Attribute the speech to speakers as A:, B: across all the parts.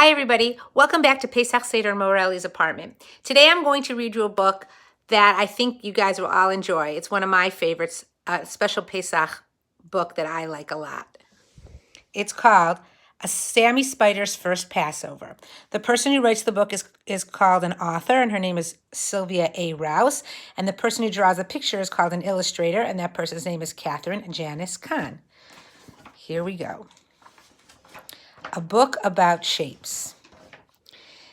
A: Hi everybody, welcome back to Pesach Seder Morelli's apartment. Today I'm going to read you a book that I think you guys will all enjoy. It's one of my favorites, a special Pesach book that I like a lot. It's called A Sammy Spider's First Passover. The person who writes the book is called an author, and her name is Sylvia A. Rouse, and the person who draws the picture is called an illustrator, and that person's name is Catherine Janice Kahn. Here we go. A book about shapes.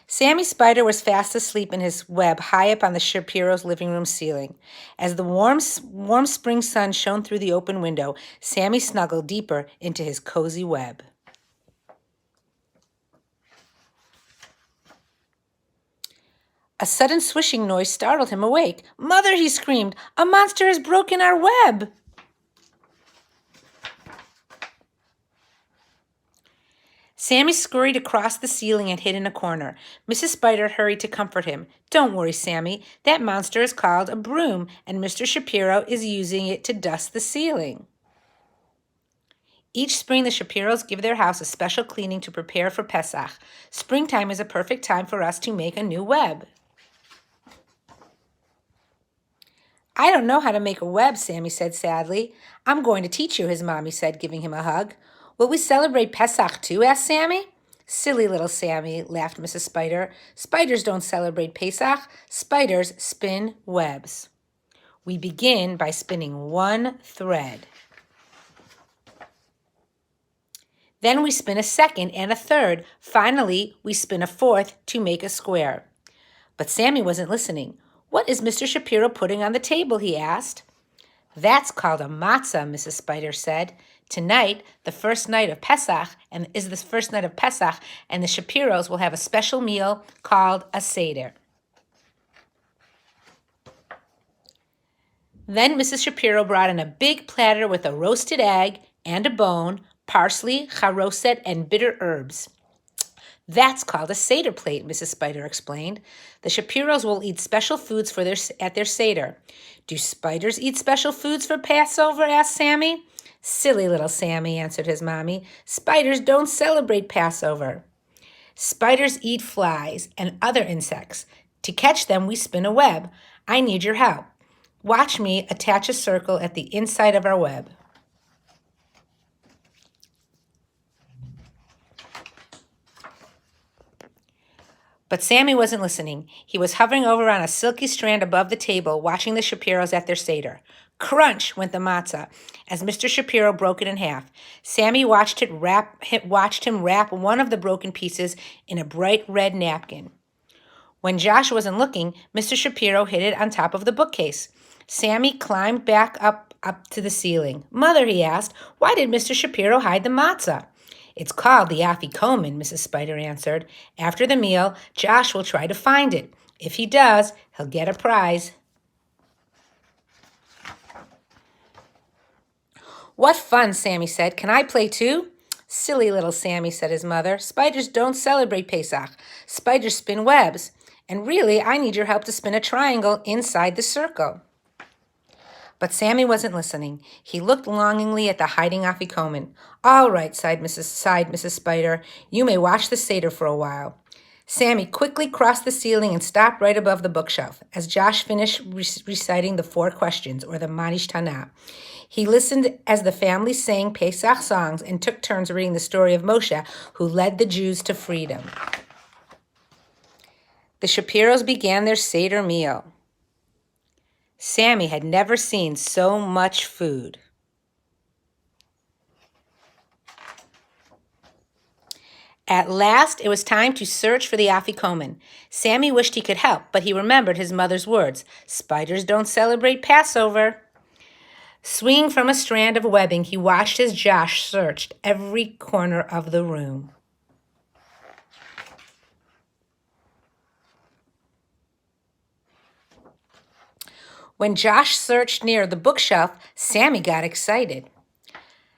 A: Sammy Spider was fast asleep in his web high up on the Shapiro's living room ceiling. As the warm spring sun shone through the open window, Sammy snuggled deeper into his cozy web. A sudden swishing noise startled him awake. "Mother," he screamed, "a monster has broken our web!" Sammy scurried across the ceiling and hid in a corner. Mrs. Spider hurried to comfort him. "Don't worry, Sammy. That monster is called a broom, and Mr. Shapiro is using it to dust the ceiling." Each spring, the Shapiros give their house a special cleaning to prepare for Pesach. Springtime is a perfect time for us to make a new web. "I don't know how to make a web," Sammy said sadly. "I'm going to teach you," his mommy said, giving him a hug. "Will we celebrate Pesach too?" asked Sammy. "Silly little Sammy," laughed Mrs. Spider. "Spiders don't celebrate Pesach. Spiders spin webs." We begin by spinning one thread. Then we spin a second and a third. Finally, we spin a fourth to make a square. But Sammy wasn't listening. "What is Mr. Shapiro putting on the table?" he asked. "That's called a matzah," Mrs. Spider said. "Tonight, the first night of Pesach, and the Shapiros will have a special meal called a Seder." Then Mrs. Shapiro brought in a big platter with a roasted egg and a bone, parsley, charoset, and bitter herbs. "That's called a Seder plate," Mrs. Spider explained. "The Shapiros will eat special foods at their Seder." "Do spiders eat special foods for Passover?" asked Sammy. "Silly little Sammy," answered his mommy. "Spiders don't celebrate Passover." "Spiders eat flies and other insects. To catch them, we spin a web. I need your help. Watch me attach a circle at the inside of our web." But Sammy wasn't listening. He was hovering over on a silky strand above the table, watching the Shapiros at their Seder. Crunch went the matzah as Mr. Shapiro broke it in half. Sammy watched him wrap one of the broken pieces in a bright red napkin. When Josh wasn't looking, Mr. Shapiro hid it on top of the bookcase. Sammy climbed back up to the ceiling. "Mother," he asked, "why did Mr. Shapiro hide the matzah?" "It's called the afikomen," Mrs. Spider answered. "After the meal, Josh will try to find it. If he does, he'll get a prize." "What fun," Sammy said. "Can I play too?" "Silly little Sammy," said his mother. "Spiders don't celebrate Pesach. Spiders spin webs. And really, I need your help to spin a triangle inside the circle." But Sammy wasn't listening. He looked longingly at the hiding afikomen. "All right," sighed Mrs. Spider. "You may watch the Seder for a while." Sammy quickly crossed the ceiling and stopped right above the bookshelf as Josh finished reciting the 4 questions, or the Manish Tanah. He listened as the family sang Pesach songs and took turns reading the story of Moshe, who led the Jews to freedom. The Shapiros began their Seder meal. Sammy had never seen so much food. At last, it was time to search for the afikomen. Sammy wished he could help, but he remembered his mother's words. Spiders don't celebrate Passover. Swinging from a strand of webbing, he watched as Josh searched every corner of the room. When Josh searched near the bookshelf, Sammy got excited.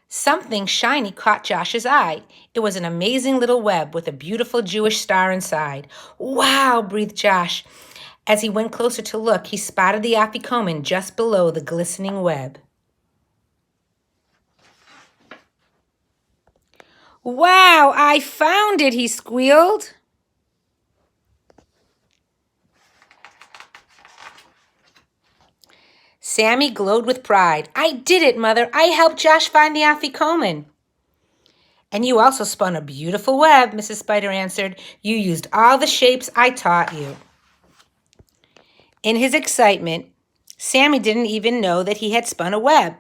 A: Something shiny caught Josh's eye. It was an amazing little web with a beautiful Jewish star inside. "Wow," breathed Josh. As he went closer to look, he spotted the afikomen just below the glistening web. Wow, I found it, he squealed. Sammy glowed with pride. I did it, Mother. I helped Josh find the afikoman. And you also spun a beautiful web, Mrs. Spider answered. You used all the shapes I taught you. In his excitement, Sammy didn't even know that he had spun a web.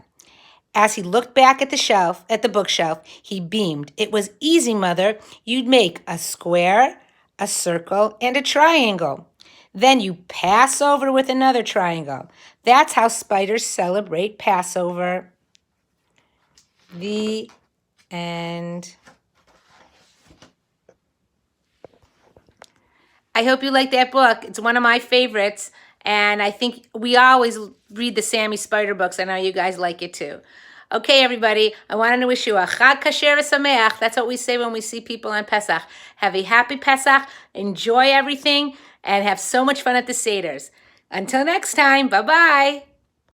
A: As he looked back at the bookshelf, he beamed. It was easy, Mother. You'd make a square, a circle, and a triangle. Then you pass over with another triangle. That's how spiders celebrate Passover. The end. I hope you like that book. It's one of my favorites. And I think we always read the Sammy Spider books. I know you guys like it too. Okay, everybody, I wanted to wish you a Chag Kasher V'Sameach. That's what we say when we see people on Pesach. Have a happy Pesach, enjoy everything, and have so much fun at the Seders. Until next time, bye-bye.